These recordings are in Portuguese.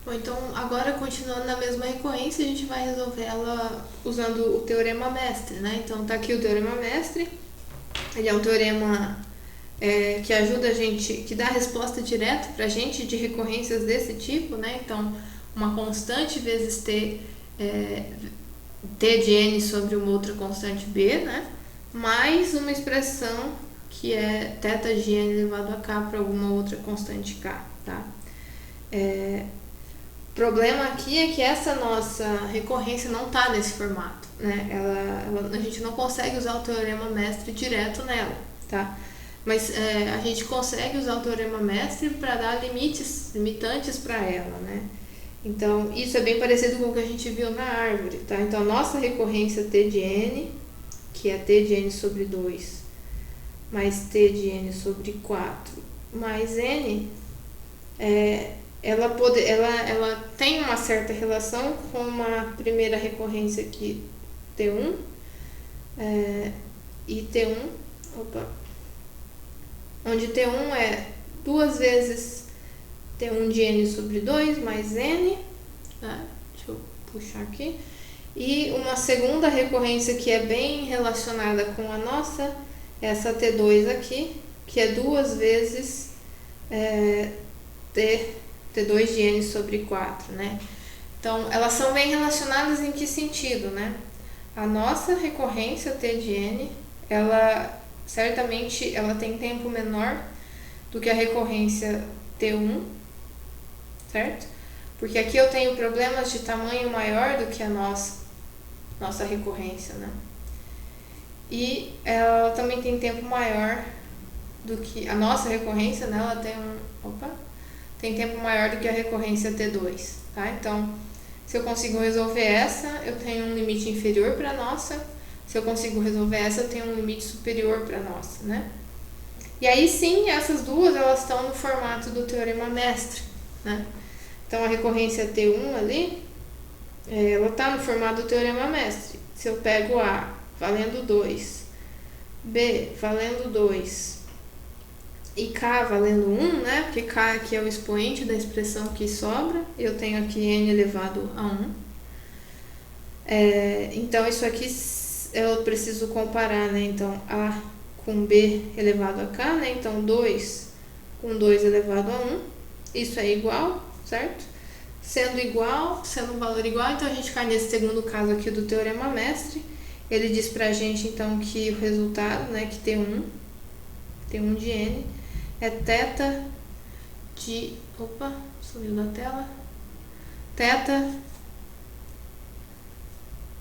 Bom, então agora continuando na mesma recorrência, a gente vai resolver ela usando o teorema mestre, né? Então tá aqui o teorema mestre, ele é um teorema que ajuda a gente, que dá a resposta direta pra gente de recorrências desse tipo, né? Então, uma constante vezes t de n sobre uma outra constante b, né? Mais uma expressão que é θ de n elevado a k para alguma outra constante k, tá? O problema aqui é que essa nossa recorrência não está nesse formato, né? A gente não consegue usar o teorema mestre direto nela, tá? Mas a gente consegue usar o teorema mestre para dar limitantes para ela, né? Então, isso é bem parecido com o que a gente viu na árvore, tá? Então, a nossa recorrência t de n, que é t de n sobre 2, mais t de n sobre 4, mais n, ela tem uma certa relação com uma primeira recorrência aqui, t1, e t1, onde t1 é duas vezes t1 de n sobre 2 mais n, tá? Deixa eu puxar aqui. E uma segunda recorrência que é bem relacionada com a nossa, essa t2 aqui, que é duas vezes t2 de n sobre 4, né? Então, elas são bem relacionadas em que sentido, né? A nossa recorrência t de n, ela certamente ela tem tempo menor do que a recorrência t1, certo? Porque aqui eu tenho problemas de tamanho maior do que a nossa recorrência, né? E ela também tem tempo maior do que a nossa recorrência, né? Ela tem tempo maior do que a recorrência t2, tá? Então, se eu consigo resolver essa, eu tenho um limite inferior para a nossa. Se eu consigo resolver essa, eu tenho um limite superior para a nossa, né? E aí sim, essas duas elas estão no formato do teorema mestre, né? Então, a recorrência t1 ali, ela está no formato do teorema mestre. Se eu pego A valendo 2, B valendo 2 e K valendo 1, né? Porque K aqui é o expoente da expressão que sobra. Eu tenho aqui n elevado a 1. Então, isso aqui eu preciso comparar, né? Então, A com B elevado a K, né? Então, 2 com 2 elevado a 1. Isso é igual, certo? Sendo igual, sendo um valor igual, então a gente cai nesse segundo caso aqui do teorema mestre. Ele diz pra gente, então, que o resultado, né? Que T1 de n é θ de... sumiu da tela. Θ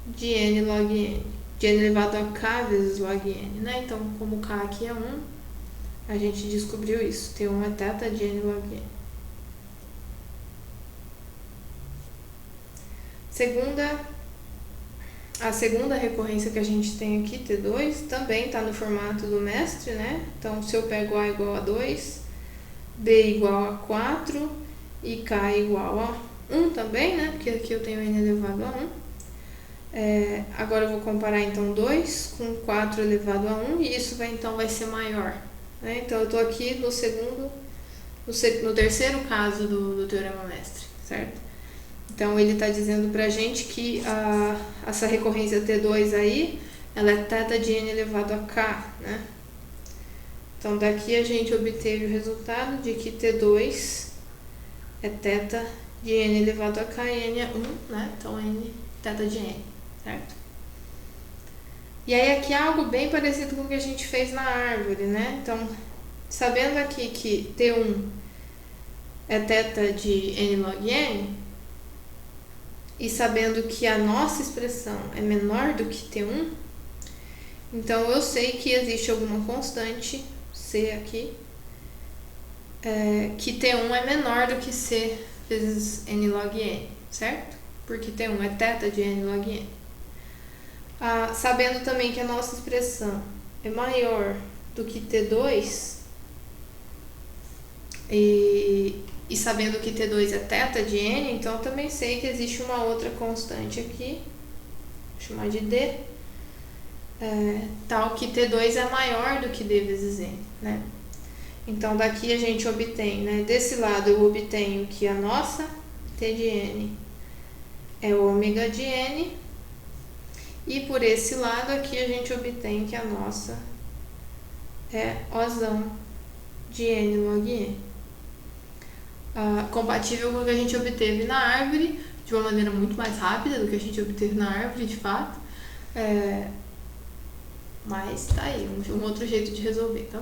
de n log n, de n elevado a k vezes log n, né? Então, como k aqui é 1, a gente descobriu isso. T1 é θ de n log n. A segunda recorrência que a gente tem aqui, T2, também está no formato do mestre, né? Então, se eu pego A igual a 2, B igual a 4 e K igual a 1 também, né? Porque aqui eu tenho n elevado a 1. Agora eu vou comparar então 2 com 4 elevado a 1 e isso então vai ser maior, né? Então eu estou aqui no terceiro caso do teorema mestre, certo? Então ele está dizendo pra gente que essa recorrência T2 aí, ela é θ de n elevado a k, né? Então daqui a gente obteve o resultado de que T2 é θ de n elevado a k e n é 1, né? Então n θ de n, certo? E aí aqui é algo bem parecido com o que a gente fez na árvore, né? Então, sabendo aqui que T1 é θ de n log n, e sabendo que a nossa expressão é menor do que T1, então eu sei que existe alguma constante, C aqui, que T1 é menor do que C vezes n log n, certo? Porque T1 é θ de n log n. Sabendo também que a nossa expressão é maior do que T2, e sabendo que T2 é θ de n, então eu também sei que existe uma outra constante aqui, vou chamar de D, tal que T2 é maior do que D vezes n, né? Então daqui a gente obtém, né? Desse lado eu obtenho que a nossa T de N é ômega de N. E por esse lado aqui a gente obtém que a nossa é Ozão de N log N. Compatível com o que a gente obteve na árvore, de uma maneira muito mais rápida do que a gente obteve na árvore, de fato. Mas tá aí, um outro jeito de resolver, tá?